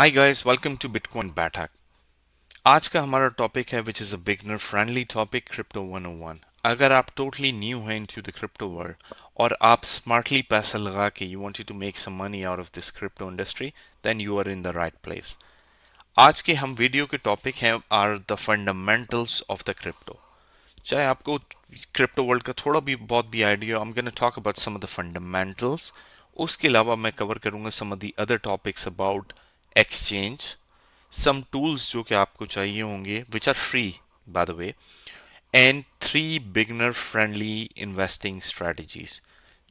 Hi guys, welcome to bitcoin Baithak. आज का हमारा टॉपिक है which is a beginner friendly topic, crypto 101। अगर आप टोटली न्यू हैं इनटू द क्रिप्टो वर्ल्ड और आप स्मार्टली पैसा लगा के you wanted to make some money out of this crypto industry, then you are in the right place. आज के हम वीडियो के टॉपिक हैं are the fundamentals of the crypto. चाहे आपको क्रिप्टो वर्ल्ड का थोड़ा भी बहुत भी idea, I am gonna talk about some of the fundamentals. उसके अलावा मैं कवर करूंगा some of the other topics about exchange, some tools जो कि आपको चाहिए होंगे which are free by the way, and 3 beginner friendly investing strategies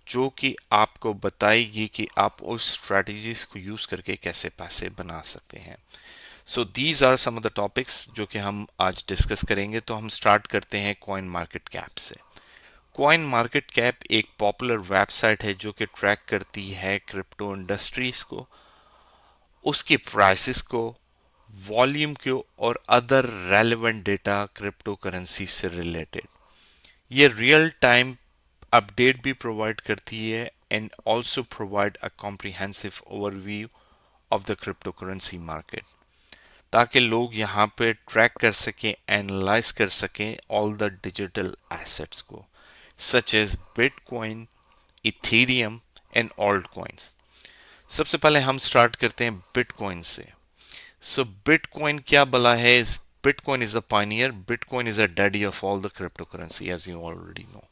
जो कि आपको बताएगी कि आप उस strategies को यूज करके कैसे पैसे बना सकते हैं। So these are some of the topics जो कि हम आज डिस्कस करेंगे। तो हम स्टार्ट करते हैं कॉइन मार्केट कैप से। कॉइन मार्केट कैप एक पॉपुलर वेबसाइट है जो कि ट्रैक करती है क्रिप्टो इंडस्ट्रीज को, उसके प्राइसेस को, वॉल्यूम को और other relevant data crypto currency से रिलेटेड। ये रियल टाइम अपडेट भी प्रोवाइड करती है and also provide a comprehensive overview of the crypto currency market, ताकि लोग यहाँ पे ट्रैक कर सकें, एनालाइज कर सकें ऑल द डिजिटल एसेट्स को, such as bitcoin, ethereum and alt coins. सबसे पहले हम स्टार्ट करते हैं बिटकॉइन से। सो बिटकॉइन क्या भला है? Bitcoin is a pioneer, bitcoin is a daddy of all the crypto currency as you already know.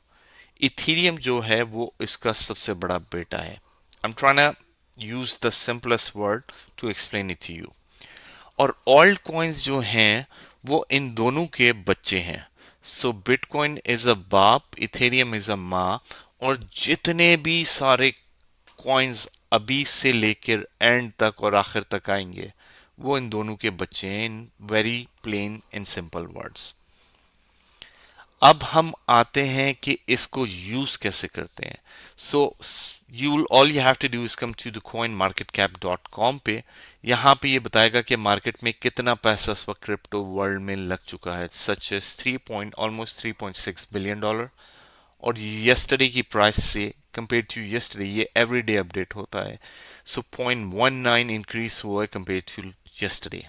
Ethereum जो है वो इसका सबसे बड़ा बेटा है। I am trying to use the simplest word to explain it to you. और alt coins जो हैं वो इन दोनों के बच्चे हैं। सो बिटकॉइन इज अ बाप, इथेरियम इज अ माँ, और जितने भी सारे कॉइन्स अभी से लेकर एंड तक और आखिर तक आएंगे वो इन दोनों के बच्चे हैं, in very plain and simple words. अब हम आते हैं कि इसको यूज कैसे करते हैं। So you all you have to do is come to the coinmarketcap.com पे। यहाँ पे ये बताएगा कि मार्केट में कितना पैसा इस वक्त क्रिप्टो वर्ल्ड में लग चुका है, such as almost 3.6 billion dollar. और यस्टरडे की प्राइस से कंपेयर टू यस्टरडे ये एवरीडे अपडेट होता है। सो 0.19 इंक्रीज हुआ है कंपेयर टू यस्टरडे।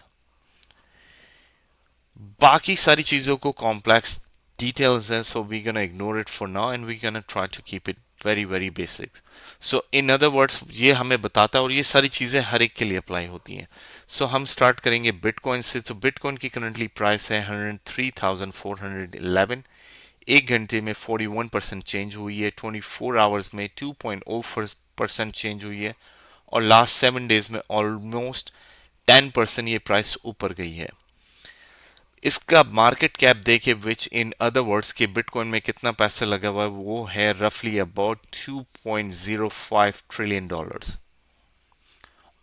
बाकी सारी चीजों को कॉम्प्लेक्स डिटेल्स हैं, so we gonna ignore it for now and we gonna try to keep it very very basic. So in other words ये हमें बताता है और ये सारी चीजें हर एक के लिए अप्लाई होती हैं। सो हम स्टार्ट करेंगे बिटकॉइन से। तो बिटकॉइन की करंटली प्राइस है 103,411। एक घंटे में 41% चेंज हुई है, 24 आवर्स में 2.04% चेंज हुई है, और लास्ट 7 डेज में ऑलमोस्ट 10% ये प्राइस ऊपर गई है। इसका मार्केट कैप देखे विच इन अदर वर्ड्स के बिटकॉइन में कितना पैसा लगा हुआ है, वो है रफली अबाउट 2.05 ट्रिलियन डॉलर्स।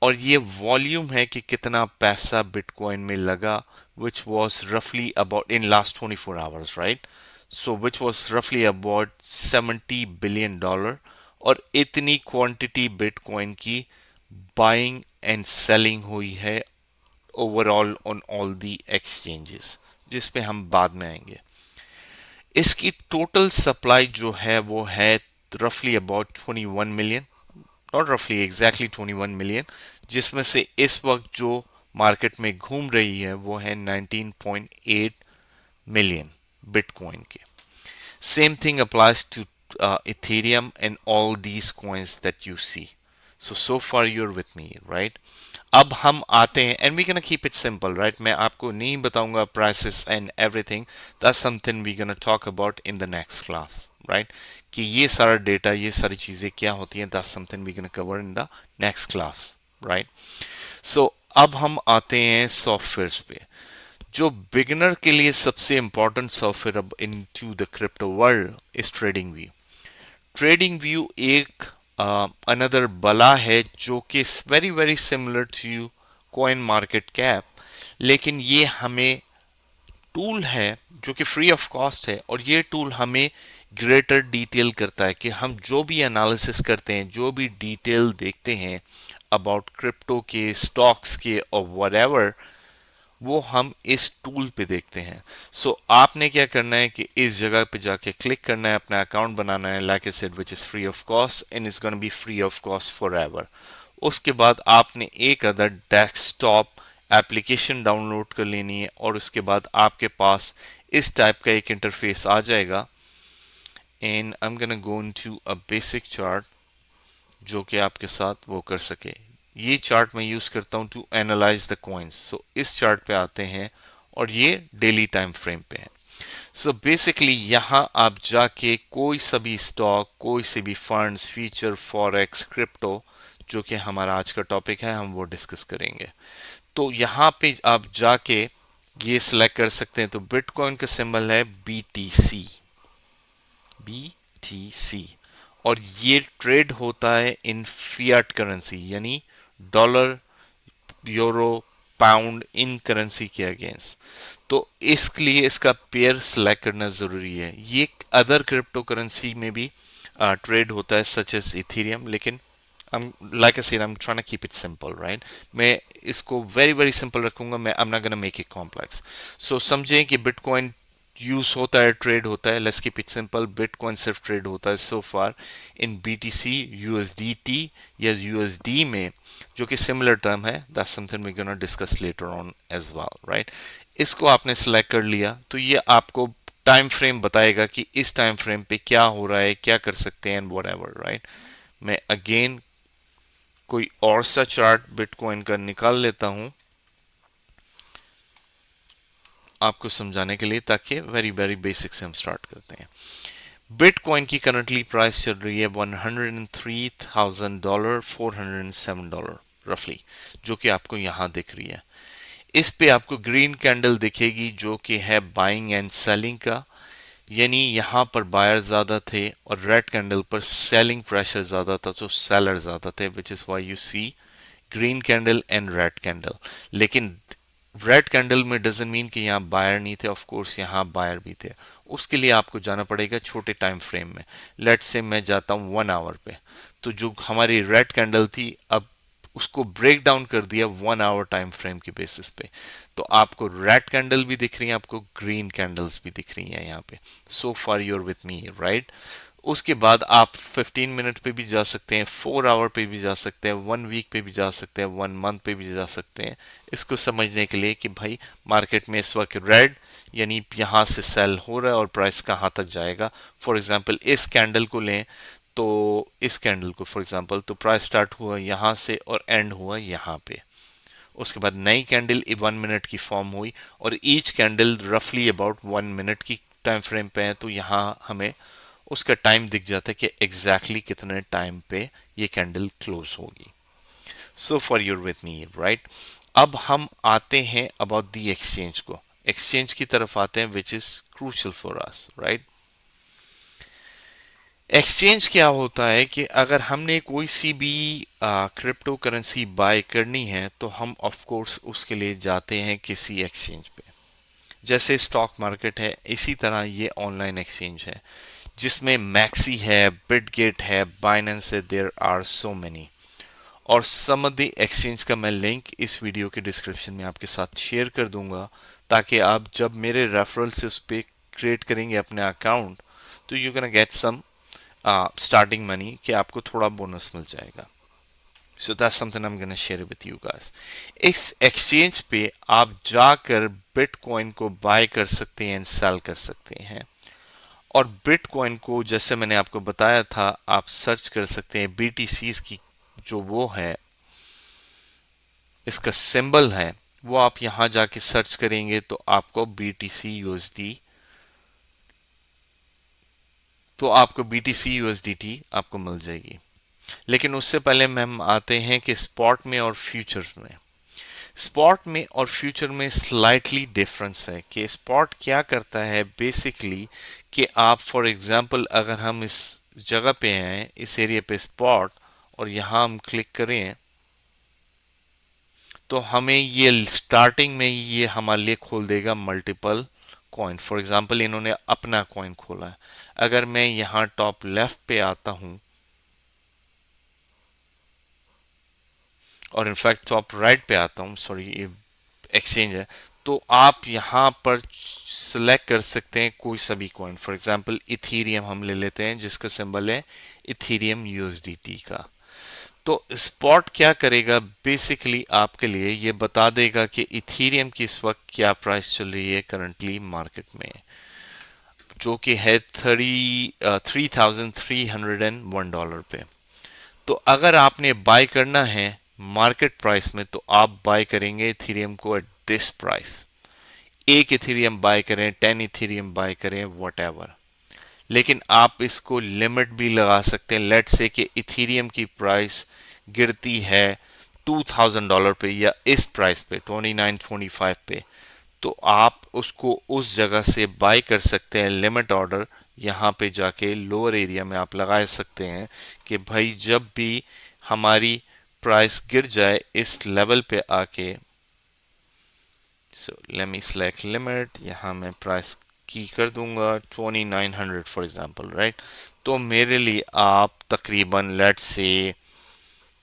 और ये वॉल्यूम है कि कितना पैसा बिटकॉइन में लगा, विच वॉज रफली about in last 24 hours, right? So which was रफली अबाउट 70 बिलियन डॉलर। और इतनी क्वांटिटी बिटकॉइन की बाइंग एंड सेलिंग हुई है overall on all the exchanges, जिस पे हम बाद में आएंगे। इसकी टोटल सप्लाई जो है वो है रफली अबाउट 21 मिलियन, नॉट रफली एग्जैक्टली 21 मिलियन, जिसमें से इस वक्त जो मार्केट में घूम रही है वो है 19.8 मिलियन बिटकॉइन के। Same thing applies to ethereum and all these coins that you see. So far you're with me, right? अब हम आते हैं and we can keep it simple, right? मैं आपको नहीं बताऊंगा prices and everything, that's something we can talk about in the next class, right? कि ये सारा डेटा, ये सारी चीजें क्या होती हैं, that's something we can cover in the next class, right? So अब हम आते हैं सॉफ्टवेयर्स पे। जो बिगिनर के लिए सबसे इंपॉर्टेंट सॉफ्टवेयर अब into the crypto world is trading view. Trading view एक अनदर बला है जो कि very very similar to coin market cap, लेकिन ये हमें टूल है जो कि फ्री ऑफ कॉस्ट है, और ये टूल हमें ग्रेटर डिटेल करता है कि हम जो भी एनालिसिस करते हैं, जो भी डिटेल देखते हैं अबाउट क्रिप्टो के, स्टॉक्स के और व्हाटएवर, वो हम इस टूल पे देखते हैं। सो आपने क्या करना है कि इस जगह पे जाके क्लिक करना है, अपना अकाउंट बनाना है, like I said, which is free of cost and is gonna be free of cost for ever. उसके बाद आपने एक अदर डेस्कटॉप एप्लीकेशन डाउनलोड कर लेनी है और उसके बाद आपके पास इस टाइप का एक इंटरफेस आ जाएगा। And I am gonna go into a basic chart जो कि आपके साथ वो कर सके। ये चार्ट मैं यूज करता हूं टू एनालाइज द कॉइन्स। सो इस चार्ट पे आते हैं और ये डेली टाइम फ्रेम पे है। सो बेसिकली यहां आप जाके कोई सा भी स्टॉक, कोई से भी फंड्स, फीचर, फॉरेक्स, क्रिप्टो, जो कि हमारा आज का टॉपिक है, हम वो डिस्कस करेंगे। तो यहाँ पे आप जाके ये सिलेक्ट कर सकते हैं। तो बिटकॉइन का सिंबल है BTC, BTC। और ये ट्रेड होता है इन फियाट करेंसी, यानी डॉलर, यूरो, पाउंड, इन करेंसी के अगेंस्ट। तो इसके लिए इसका पेयर सिलेक्ट करना जरूरी है। ये अदर क्रिप्टो करेंसी में भी ट्रेड होता है सच एज इथेरियम, लेकिन like I said, I'm trying to keep it simple, right? मैं इसको very very simple रखूंगा। मैं I'm not gonna make it complex. So समझें कि बिटकॉइन यूज होता है, ट्रेड होता है। Let's keep it simple. Bitcoin सिर्फ ट्रेड होता है सो फार इन BTC, USDT या USD में, जो कि सिमिलर टर्म है। That's something we gonna discuss later on as well, right? इसको आपने सिलेक्ट कर लिया तो ये आपको टाइम फ्रेम बताएगा कि इस टाइम फ्रेम पे क्या हो रहा है, क्या कर सकते हैं, एंड व्हाटएवर, राइट? मैं अगेन कोई और सा चार्ट बिटकॉइन का निकाल लेता हूं आपको समझाने के लिए, ताकि वेरी वेरी बेसिक से हम स्टार्ट करते हैं। बिटकॉइन की करंटली प्राइस चल रही है $103,000, $407 रफली, जो कि आपको यहां दिख रही है। इस पे आपको ग्रीन कैंडल दिखेगी जो कि है बाइंग एंड सेलिंग का, यानी यहां पर बायर ज्यादा थे और रेड कैंडल पर सेलिंग प्रेशर ज्यादा था, तो सेलर ज्यादा थे, which is why you see green candle and red candle. लेकिन रेड कैंडल में डजंट मीन कि यहाँ बायर नहीं थे, ऑफ कोर्स यहाँ बायर भी थे। उसके लिए आपको जाना पड़ेगा छोटे टाइम फ्रेम में। लेट्स से मैं जाता हूँ 1 आवर पे, तो जो हमारी रेड कैंडल थी, अब उसको ब्रेक डाउन कर दिया 1 आवर टाइम फ्रेम के बेसिस पे। तो आपको रेड कैंडल भी दिख रही है, आपको ग्रीन कैंडल्स भी दिख रही हैं यहाँ पे। सो far you're with me, right? उसके बाद आप 15 मिनट पे भी जा सकते हैं, 4 आवर पे भी जा सकते हैं, 1 वीक पे भी जा सकते हैं, 1 मंथ पे भी जा सकते हैं। इसको समझने के लिए कि भाई मार्केट में इस वक्त रेड, यानी यहां से सेल हो रहा है और प्राइस कहां तक जाएगा। फॉर एग्जांपल इस कैंडल को लें, तो इस कैंडल को फॉर एग्जांपल, तो प्राइस स्टार्ट हुआ यहां से और एंड हुआ यहां पे। उसके बाद नई कैंडल 1 मिनट की फॉर्म हुई और ईच कैंडल रफली अबाउट 1 मिनट की टाइम फ्रेम पे है। तो यहाँ हमें उसका टाइम दिख जाता है कि एग्जैक्टली कितने टाइम पे ये कैंडल क्लोज होगी। So for your with me, right? अब हम आते हैं अबाउट दी एक्सचेंज को, एक्सचेंज की तरफ आते हैं, which is crucial for us, right? Exchange क्या होता है कि अगर हमने कोई सी भी क्रिप्टो करेंसी बाय करनी है तो हम ऑफ कोर्स उसके लिए जाते हैं किसी एक्सचेंज पे। जैसे स्टॉक मार्केट है, इसी तरह ये ऑनलाइन एक्सचेंज है जिसमें मैक्सी है, बिटगेट है, बाइनेंस है, देयर आर सो मेनी। और सम ऑफ द एक्सचेंज का मैं लिंक इस वीडियो के डिस्क्रिप्शन में आपके साथ शेयर कर दूंगा, ताकि आप जब मेरे रेफरल से उस पर क्रिएट करेंगे अपने अकाउंट, तो you can get some starting money, कि आपको थोड़ा बोनस मिल जाएगा। So that's something I am gonna share with you guys. इस एक्सचेंज पे आप जाकर बिटकॉइन को बाय कर सकते हैं एंड सेल कर सकते हैं। और बिटकॉइन को जैसे मैंने आपको बताया था, आप सर्च कर सकते हैं BTC की जो वो है, इसका सिंबल है, वो आप यहां जाके सर्च करेंगे तो आपको BTC USDT आपको मिल जाएगी। लेकिन उससे पहले हम आते हैं कि स्पॉट में और फ्यूचर में। स्पॉट में और फ्यूचर में स्लाइटली डिफरेंस है कि स्पॉट क्या करता है बेसिकली, कि आप फॉर एग्जांपल अगर हम इस जगह पे हैं, इस एरिया पे स्पॉट, और यहां हम क्लिक करें, तो हमें ये स्टार्टिंग में ये हमारे लिए खोल देगा मल्टीपल कॉइन। फॉर एग्जांपल इन्होंने अपना कॉइन खोला है। अगर मैं यहां टॉप लेफ्ट पे आता हूं, और इनफैक्ट टॉप राइट पे आता हूं, सॉरी ये एक्सचेंज है, तो आप यहां पर सिलेक्ट कर सकते हैं कोई सा भी कॉइन। फॉर एग्जांपल इथीरियम हम ले लेते हैं, जिसका सिंबल है इथीरियम USDT का। तो स्पॉट क्या करेगा, बेसिकली आपके लिए ये बता देगा कि इथीरियम की इस वक्त क्या प्राइस चल रही है करंटली मार्केट में, जो कि है 3301 डॉलर पे। तो अगर आपने बाय करना है मार्केट प्राइस में, तो आप बाय करेंगे इथीरियम को एट दिस प्राइस। एक इथीरियम बाय करें, 10 इथीरियम बाय करें, वट। लेकिन आप इसको लिमिट भी लगा सकते हैं। लेट से कि इथीरियम की प्राइस गिरती है $2000 पे या इस प्राइस पे 2925 पे, तो आप उसको उस जगह से बाय कर सकते हैं। लिमिट ऑर्डर यहाँ पे जाके लोअर एरिया में आप लगा सकते हैं कि भाई जब भी हमारी प्राइस गिर जाए इस लेवल पे आके, सो लेट मी सेलेक्ट लिमिट, यहाँ मैं प्राइस की कर दूंगा 2900 फॉर एग्जांपल, राइट। तो मेरे लिए आप तकरीबन लेट से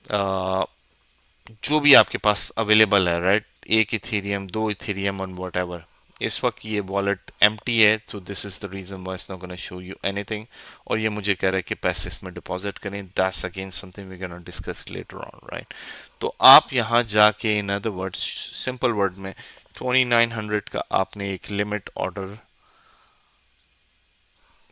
जो भी आपके पास अवेलेबल है, राइट, एक इथेरियम, दो इथेरियम और वट एवर। इस वक्त ये वॉलेट एम्प्टी है, so this is the reason why it's not gonna show you anything. और ये मुझे कह रहा है कि पैसे इसमें डिपॉजिट करें, that's again something we gonna discuss later on, right. तो आप यहाँ जाके in other words, simple word में 2900 का आपने एक लिमिट ऑर्डर,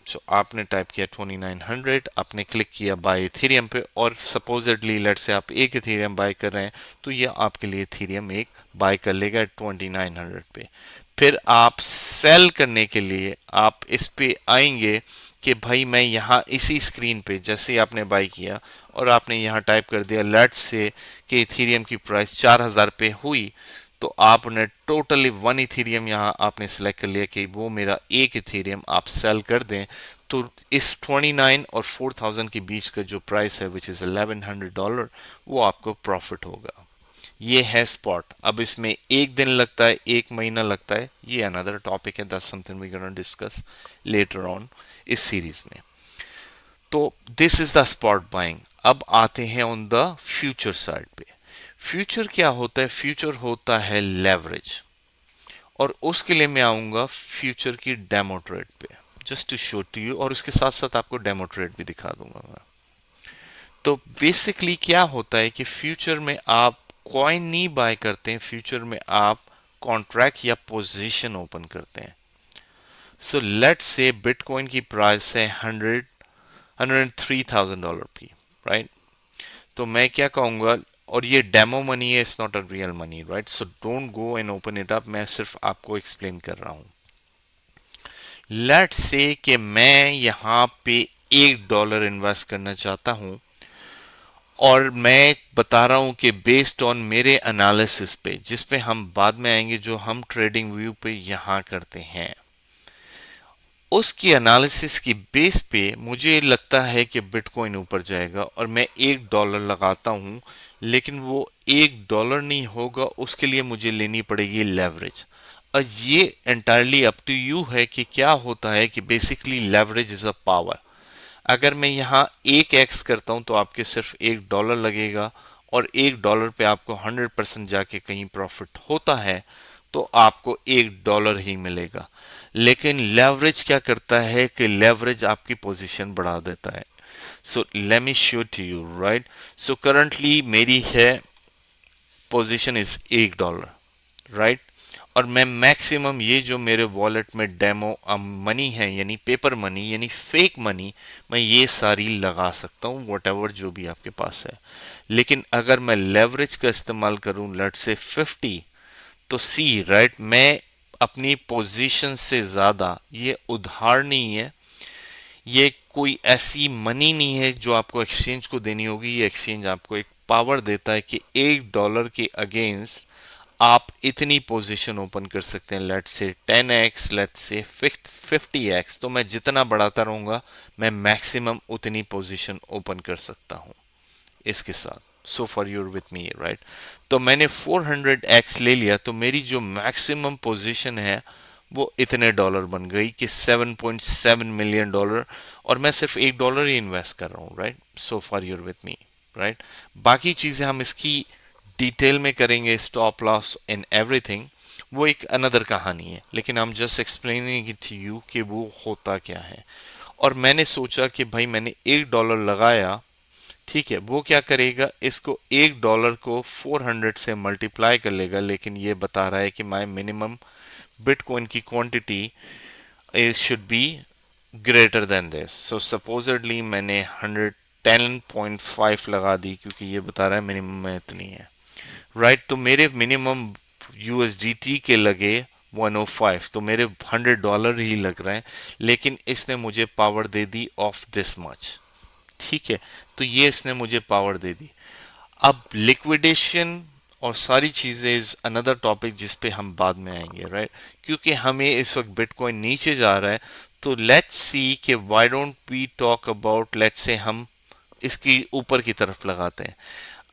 सो आपने टाइप किया 2900, आपने क्लिक किया बाय इथेरियम पे, और सपोजिटली लेट से आप एक इथेरियम बाय कर रहे हैं, तो ये आपके लिए इथेरियम एक बाय कर लेगा 2900 पे। फिर आप सेल करने के लिए आप इस पे आएंगे कि भाई मैं यहाँ इसी स्क्रीन पे जैसे आपने बाय किया और आपने यहाँ टाइप कर दिया लेट से कि इथेरियम की प्राइस 4000 पे हुई, तो आपने टोटली वन इथेरियम यहाँ आपने सेलेक्ट कर लिया कि वो मेरा एक इथेरियम आप सेल कर दें। तो इस 29 और 4000 के बीच का जो प्राइस है विच इज $1100, वो आपको प्रॉफिट होगा। ये है स्पॉट। अब इसमें एक दिन लगता है, एक महीना लगता है, ये अनदर टॉपिक है, that's something we gonna discuss later on इस सीरीज में। तो this is the spot buying. अब आते हैं ऑन द फ्यूचर साइड पे। फ्यूचर क्या होता है? फ्यूचर होता है लेवरेज, और उसके लिए मैं आऊंगा फ्यूचर की डेमो ट्रेड पे, just to show to you, और उसके साथ साथ आपको डेमो ट्रेड भी दिखा दूंगा मैं। तो बेसिकली क्या होता है कि फ्यूचर में आप कॉइन नहीं बाय करते हैं, फ्यूचर में आप कॉन्ट्रैक्ट या पोजीशन ओपन करते हैं। सो लेट्स से बिटकॉइन की प्राइस है 103,000 डॉलर की, राइट। तो मैं क्या कहूंगा, और ये डेमो मनी है, it's not a real money, right. So don't go and open it up, मैं सिर्फ आपको एक्सप्लेन कर रहा हूं। लेट्स से कि मैं यहां पे $1 इन्वेस्ट करना चाहता हूं, और मैं बता रहा हूं कि बेस्ड ऑन मेरे एनालिसिस पे, जिस पे हम बाद में आएंगे, जो हम ट्रेडिंग व्यू पे यहां करते हैं, उसकी एनालिसिस की बेस पे मुझे लगता है कि बिटकॉइन ऊपर जाएगा, और मैं $1 लगाता हूं। लेकिन वो $1 नहीं होगा, उसके लिए मुझे लेनी पड़ेगी लेवरेज। और ये एंटायरली अप टू यू है कि क्या होता है कि basically leverage is a power. अगर मैं यहाँ 1x करता हूं तो आपके सिर्फ $1 लगेगा, और $1 पे आपको 100% जाके कहीं प्रॉफिट होता है तो आपको $1 ही मिलेगा। लेकिन लेवरेज क्या करता है कि लेवरेज आपकी पोजीशन बढ़ा देता है। So let me show to you, right. So currently मेरी है पोजीशन इज $1, राइट। और मैं मैक्सिमम ये जो मेरे वॉलेट में डेमो मनी है, यानी पेपर मनी, यानी फेक मनी, मैं ये सारी लगा सकता हूँ, वट एवर जो भी आपके पास है। लेकिन अगर मैं लेवरेज का इस्तेमाल करूं लेट से 50, तो सी राइट, मैं अपनी पोजीशन से ज्यादा, ये उधार नहीं है, ये कोई ऐसी मनी नहीं है जो आपको एक्सचेंज को देनी होगी। ये एक्सचेंज आपको एक पावर देता है कि $1 के अगेंस्ट आप इतनी पोजीशन ओपन कर सकते हैं। Let's say 10x, let's say 50x। तो मैं जितना बढ़ाता रहूंगा, मैं मैक्सिमम उतनी पोजीशन ओपन कर सकता हूं इसके साथ। So for your with me, right. तो मैंने 400x ले लिया, तो मेरी जो मैक्सिमम पोजीशन है वो इतने डॉलर बन गई कि $7.7 मिलियन, और मैं सिर्फ $1 ही इन्वेस्ट कर रहा हूँ, right. So for your with me, right. बाकी चीजें हम इसकी डिटेल में करेंगे, स्टॉप लॉस इन एवरीथिंग, वो एक अनदर कहानी है। लेकिन हम just explaining it to you कि वो होता क्या है। और मैंने सोचा कि भाई मैंने $1 लगाया, ठीक है, वो क्या करेगा, इसको $1 को 400 से मल्टीप्लाई कर लेगा, लेकिन ये बता रहा है कि माय मिनिमम बिटकॉइन की quantity is should be greater than this. So supposedly मैंने 110.5 लगा दी, क्योंकि ये बता रहा है मिनिमम में इतनी है, राइट। तो मेरे मिनिमम यूएसडीटी के लगे 105, तो मेरे $100 ही लग रहे हैं, लेकिन इसने मुझे power they the of this much. ठीक है, तो ये इसने मुझे पावर दे दी। अब लिक्विडेशन और सारी चीजें इज अनदर टॉपिक जिस पे हम बाद में आएंगे, राइट। क्योंकि हमें इस वक्त बिटकॉइन नीचे जा रहा है, तो लेट्स सी कि why don't we talk about, let's say हम इसकी ऊपर की तरफ लगाते हैं।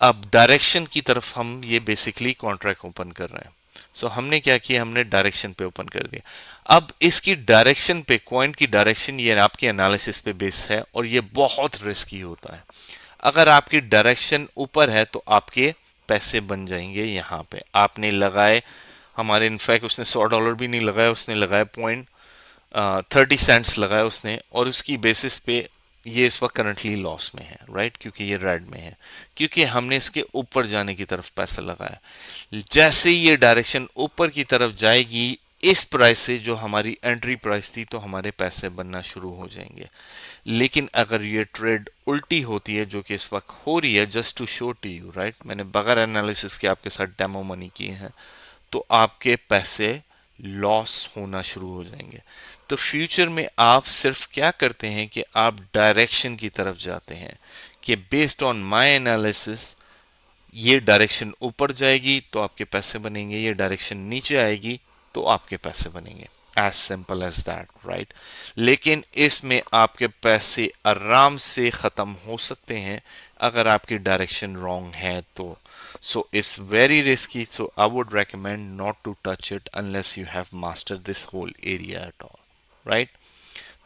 अब डायरेक्शन की तरफ हम ये बेसिकली कॉन्ट्रैक्ट ओपन कर रहे हैं। सो हमने क्या किया, हमने डायरेक्शन पे ओपन कर दिया। अब इसकी डायरेक्शन पे, कॉइन की डायरेक्शन, ये आपके एनालिसिस पे बेस है और ये बहुत रिस्की होता है। अगर आपकी डायरेक्शन ऊपर है तो आपके पैसे बन जाएंगे। यहाँ पे आपने लगाए, हमारे इनफैक्ट उसने $100 भी नहीं लगाया, उसने लगाया 0.30 लगाया उसने, और उसकी बेसिस पे ये इस वक्त करंटली लॉस में है, राइट, क्योंकि ये रेड में है, क्योंकि हमने इसके ऊपर जाने की तरफ पैसा लगाया। जैसे ये डायरेक्शन ऊपर की तरफ जाएगी इस प्राइस से, जो हमारी एंट्री प्राइस थी, तो हमारे पैसे बनना शुरू हो जाएंगे। लेकिन अगर ये ट्रेड उल्टी होती है, जो कि इस वक्त हो रही है, just to show to you, right, मैंने बगैर एनालिसिस के आपके साथ डेमो मनी किए हैं, तो आपके पैसे लॉस होना शुरू हो जाएंगे। तो फ्यूचर में आप सिर्फ क्या करते हैं कि आप डायरेक्शन की तरफ जाते हैं कि बेस्ड ऑन माय एनालिसिस ये डायरेक्शन ऊपर जाएगी तो आपके पैसे बनेंगे, ये डायरेक्शन नीचे आएगी तो आपके पैसे बनेंगे। As simple as that, right. लेकिन इसमें आपके पैसे आराम से खत्म हो सकते हैं अगर आपकी डायरेक्शन रॉन्ग है तो। so it's very risky, so I would recommend not to touch it unless you have mastered this whole area at all, right।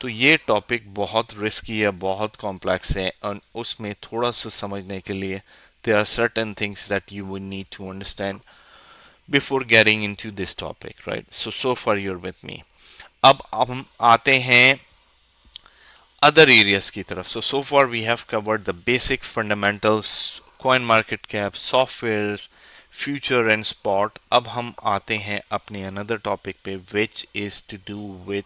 तो ये टॉपिक बहुत रिस्की है, बहुत कॉम्प्लेक्स है, और उसमें थोड़ा सा समझने के लिए there are certain things that you would need to understand before getting into this topic, right। so far you're with me। अब हम आते हैं other areas की तरफ। so far we have covered the basic fundamentals, coin market cap, softwares, future and spot। अब हम आते हैं अपने another topic पे, which is to do with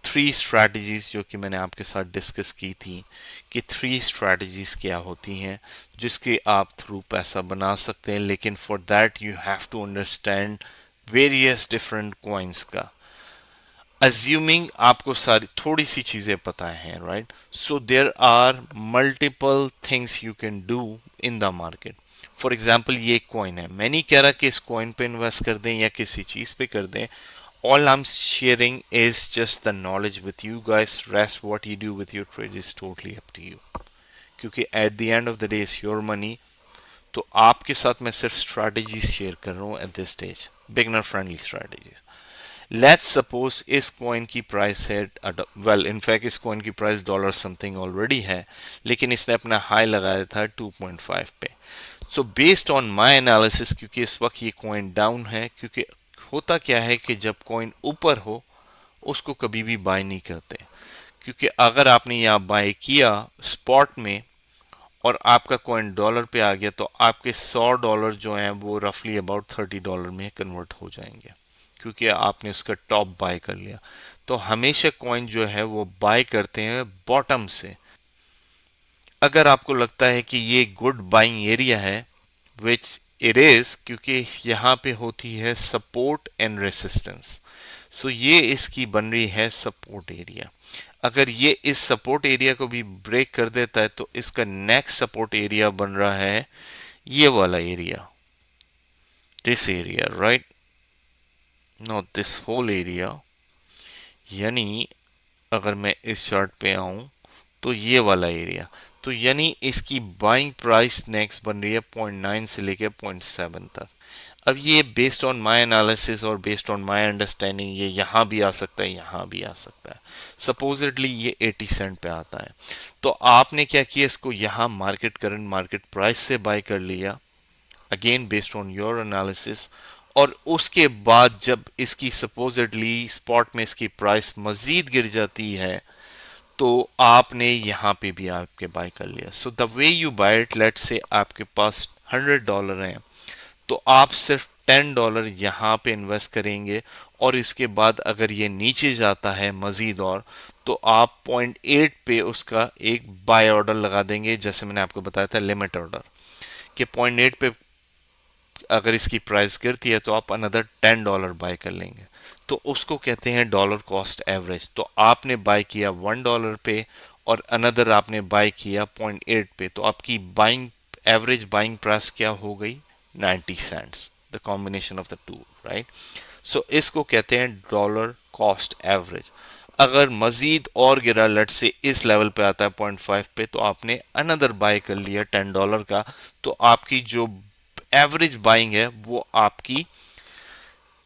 three strategies, जो कि मैंने आपके साथ डिस्कस की थी कि थ्री स्ट्रैटेजीज क्या होती हैं जिसके आप थ्रू पैसा बना सकते हैं। लेकिन for that you have to understand various different coins का। अज्यूमिंग आपको सारी थोड़ी सी चीजें पता हैं, राइट। So there are multiple things you can do in the market. For example ये कॉइन है, मैं नहीं कह रहा कि इस कॉइन पे इन्वेस्ट कर दें या किसी चीज पे कर दें। All I'm sharing is just the knowledge with you guys. Rest what you do with your trade is totally up to you, क्योंकि at the end of the day is your money। तो आपके साथ मैं सिर्फ strategies share कर रहा हूँ at this stage, beginner friendly strategies. Let's suppose इस कॉइन की प्राइस है, वेल इनफैक्ट इस कॉइन की प्राइस डॉलर समथिंग ऑलरेडी है, लेकिन इसने अपना हाई लगाया था 2.5 पे। So based on my analysis, क्योंकि इस वक्त ये कॉइन डाउन है, क्योंकि होता क्या है कि जब कॉइन ऊपर हो उसको कभी भी बाय नहीं करते, क्योंकि अगर आपने यहाँ बाय किया स्पॉट में और आपका कॉइन डॉलर पे आ गया, तो आपके $100 जो हैं वो रफली अबाउट $30 में कन्वर्ट हो जाएंगे, क्योंकि आपने उसका टॉप बाय कर लिया। तो हमेशा कॉइन जो है वो बाय करते हैं बॉटम से। अगर आपको लगता है कि ये गुड बाइंग एरिया है, विच इट इज, क्योंकि यहाँ पे होती है सपोर्ट एंड रेसिस्टेंस। सो ये इसकी बन रही है सपोर्ट एरिया। अगर ये इस सपोर्ट एरिया को भी ब्रेक कर देता है तो इसका नेक्स्ट सपोर्ट एरिया बन रहा है ये वाला area, this area, right, not this whole area. यानी अगर मैं इस चार्ट पे आऊं तो ये वाला एरिया, तो यानी इसकी बाइंग प्राइस नेक्स्ट बन रही है 0.9 से लेके 0.7 तक। अब ये बेस्ड ऑन माय एनालिसिस और बेस्ड ऑन माय अंडरस्टैंडिंग ये यहाँ भी आ सकता है, यहाँ भी आ सकता है। सपोजिटली ये 80 सेंट पे आता है, तो आपने क्या किया, इसको यहाँ मार्केट करंट मार्केट प्राइस से बाय कर लिया, again based on your analysis. और उसके बाद जब इसकी सपोजिटली स्पॉट में इसकी प्राइस मजीद गिर जाती है, तो आपने यहाँ पे भी आपके बाय कर लिया। So the way you buy it, let's say आपके पास $100 हैं, तो आप सिर्फ $10 यहाँ पे इन्वेस्ट करेंगे, और इसके बाद अगर ये नीचे जाता है मजीद और, तो आप 0.8 पे उसका एक बाय ऑर्डर लगा देंगे, जैसे मैंने आपको बताया था लिमिट ऑर्डर, कि 0.8 पे अगर इसकी प्राइस गिरती है तो आप अनदर $10 बाय कर लेंगे। तो उसको कहते हैं डॉलर कॉस्ट एवरेज। तो आपने बाय किया $1 पे, और अनदर आपने बाय किया 0.8 पे, तो आपकी बाइंग एवरेज बाइंग प्राइस क्या हो गई? 90 cents, the combination of the two, right. So इसको कहते हैं डॉलर कॉस्ट एवरेज। अगर मजीद और गिरा, लेट से इस लेवल पे आता है 0.5 पे, तो आपने अनदर बाय कर लिया $10 का, तो आपकी जो एवरेज बाइंग है वो आपकी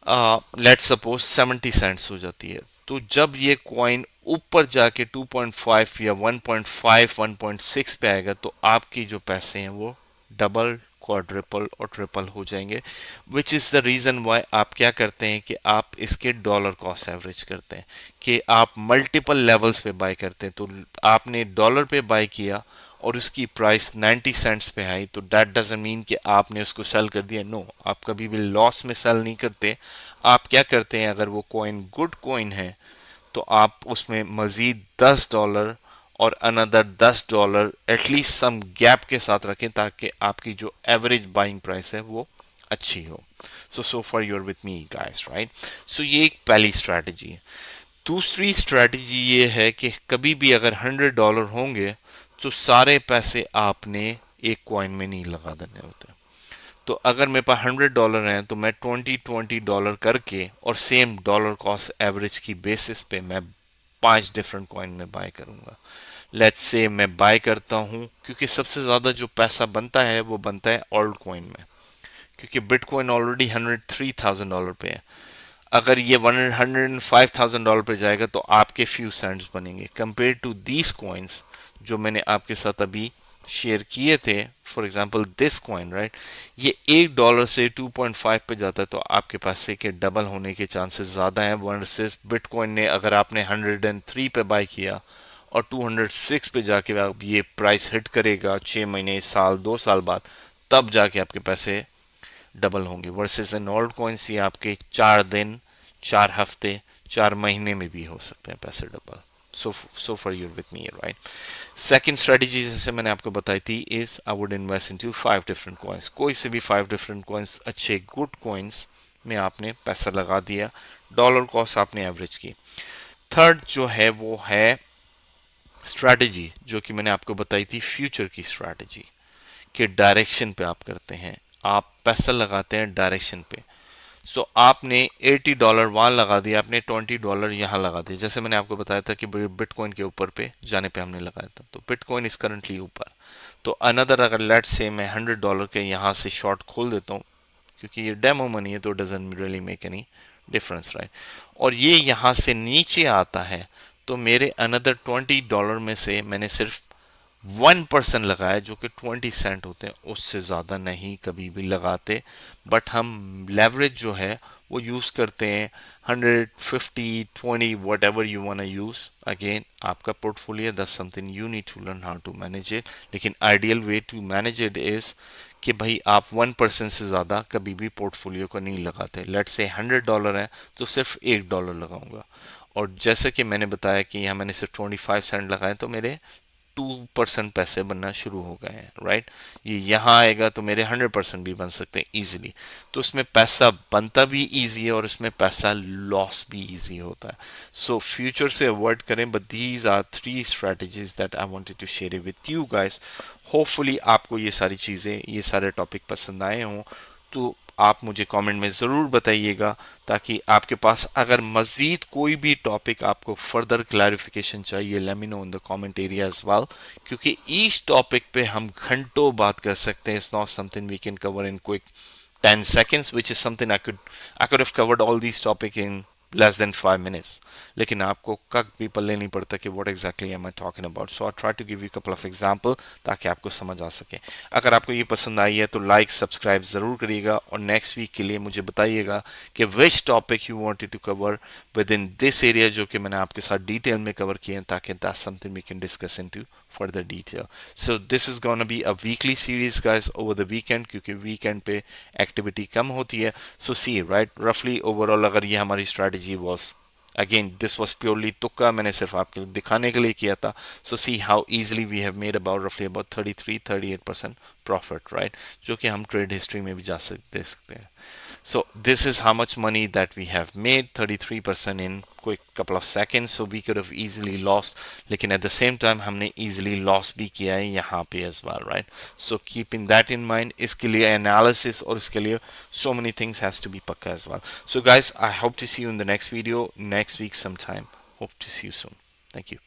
लेट सपोज 70 सेंट्स हो जाती है। तो जब ये कॉइन ऊपर जाके 2.5 या 1.5 1.6 पे आएगा, तो आपकी जो पैसे हैं वो डबल, क्वाड्रिपल और ट्रिपल हो जाएंगे। Which is the reason why आप क्या करते हैं कि आप इसके डॉलर कॉस्ट एवरेज करते हैं, कि आप मल्टीपल लेवल्स पे बाय करते हैं। तो आपने डॉलर पे बाय किया और उसकी प्राइस 90 सेंट्स पे आई, तो दैट डजंट मीन कि आपने उसको सेल कर दिया। नो, आप कभी भी लॉस में सेल नहीं करते। आप क्या करते हैं, अगर वो कॉइन गुड कॉइन है तो आप उसमें मजीद $10 और अनदर $10 एटलीस्ट सम गैप के साथ रखें, ताकि आपकी जो एवरेज बाइंग प्राइस है वो अच्छी हो। So for your with me guys, right. So ये एक पहली स्ट्रैटेजी है। दूसरी स्ट्रैटेजी ये है कि कभी भी अगर $100 होंगे, तो सारे पैसे आपने एक कॉइन में नहीं लगा देने होते। तो अगर मेरे पास $100 हैं, तो मैं 20 करके और सेम डॉलर कॉस्ट एवरेज की बेसिस पे मैं 5 डिफरेंट कॉइन में बाय करूंगा। लेट्स से मैं बाय करता हूं, क्योंकि सबसे ज्यादा जो पैसा बनता है वो बनता है ऑल्ट कॉइन में, क्योंकि बिटकॉइन ऑलरेडी $103,000 पे है। अगर ये $105,000 पे जाएगा तो आपके फ्यू सेंट्स बनेंगे, कंपेयर टू दीज कॉइन्स जो मैंने आपके साथ अभी शेयर किए थे। For example this coin, right, ये $1 से 2.5 पे जाता है, तो आपके पास से के डबल होने के चांसेस ज़्यादा हैं, वर्सेस बिटकॉइन ने अगर आपने 103 पे बाय किया और 206 पे जाके आप ये प्राइस हिट करेगा 6 महीने, साल, 2 साल बाद, तब जाके आपके पैसे डबल होंगे। वर्सेस इन ऑल्ट कॉइन्स ये आपके 4 दिन, 4 हफ्ते, 4 महीने में भी हो सकते हैं पैसे double. So for your with me, right. Second strategy जैसे मैंने आपको बताई थी, is I would invest into 5 different coins. कोई से भी 5 डिफरेंट कॉइन्स, अच्छे गुड कॉइन्स में आपने पैसा लगा दिया, डॉलर कॉस्ट आपने एवरेज की। थर्ड जो है वो है स्ट्रैटेजी, जो कि मैंने आपको बताई थी फ्यूचर की स्ट्रैटेजी, कि डायरेक्शन पे आप करते हैं, आप पैसा लगाते हैं डायरेक्शन पे। आपने $80 वहां लगा दिया, आपने $20 यहाँ लगा दिया। जैसे मैंने आपको बताया था कि बिटकॉइन के ऊपर पे जाने पे हमने लगाया था, तो बिटकॉइन इज करंटली ऊपर। तो अनदर, अगर लेट से मैं $100 के यहाँ से शॉर्ट खोल देता हूँ, क्योंकि ये डेमो मनी है तो doesn't really make any difference, right. और ये यहाँ से नीचे आता है, तो मेरे अनदर $20 में से मैंने सिर्फ 1% लगाया, जो कि 20 सेंट होते हैं, उससे ज़्यादा नहीं कभी भी लगाते। बट हम लेवरेज जो है वो यूज़ करते हैं 150, 20, whatever you want use. Again आपका portfolio, that's something you need to learn how to manage it. लेकिन ideal way to manage it is कि भाई आप 1% से ज़्यादा कभी भी पोर्टफोलियो को नहीं लगाते। लेट से $100 है तो सिर्फ $1 लगाऊंगा। और जैसे कि मैंने बताया कि यहाँ मैंने सिर्फ 25 सेंट लगाए, तो मेरे 2% पैसे बनना शुरू हो गए हैं, राइट। ये यहाँ आएगा तो मेरे 100% भी बन सकते हैं इजीली। तो इसमें पैसा बनता भी इजी है और इसमें पैसा लॉस भी इजी होता है। सो फ्यूचर से अवॉइड करें, but these are 3 strategies that I wanted to share with you guys. Hopefully आपको ये सारी चीज़ें, ये सारे टॉपिक पसंद आए हों। तो आप मुझे कमेंट में ज़रूर बताइएगा, ताकि आपके पास अगर मज़ीद कोई भी टॉपिक आपको फर्दर क्लैरिफिकेशन चाहिए, let me know in the comment area as well, क्योंकि ईच टॉपिक पे हम घंटों बात कर सकते हैं। It's not something we can cover in quick 10 seconds, which is something I could have covered all these topic in less than 5 minutes, लेकिन आपको कब भी पल्ले नहीं पड़ता कि what exactly am I talking about. So I try to give you a couple of example ताकि आपको समझ आ सके. अगर आपको ये पसंद आई है तो लाइक सब्सक्राइब ज़रूर करिएगा और नेक्स्ट वीक के लिए मुझे बताइएगा कि which topic you wanted to cover within this area जो कि मैंने आपके साथ डिटेल में कवर किए हैं ताकि that's something we can discuss into further detail. So this is gonna be a weekly series guys over the weekend क्योंकि weekend पे एक्टिविटी कम होती है. So see right roughly overall अगर ये हमारी strategy was again this was purely तुक्का मैंने सिर्फ आपको दिखाने के लिए किया था. So see how easily we have made about roughly about 33-38% profit right जो कि हम ट्रेड हिस्ट्री में भी जा सकते हैं. So this is how much money that we have made 33% in quick couple of seconds. So we could have easily lost लेकिन at the same time हमने easily loss भी किया है यहाँ पे as well right. So keeping that in mind इसके लिए analysis और इसके लिए so many things has to be पक्का as well. So guys I hope to see you in the next video next week sometime. Hope to see you soon. Thank you.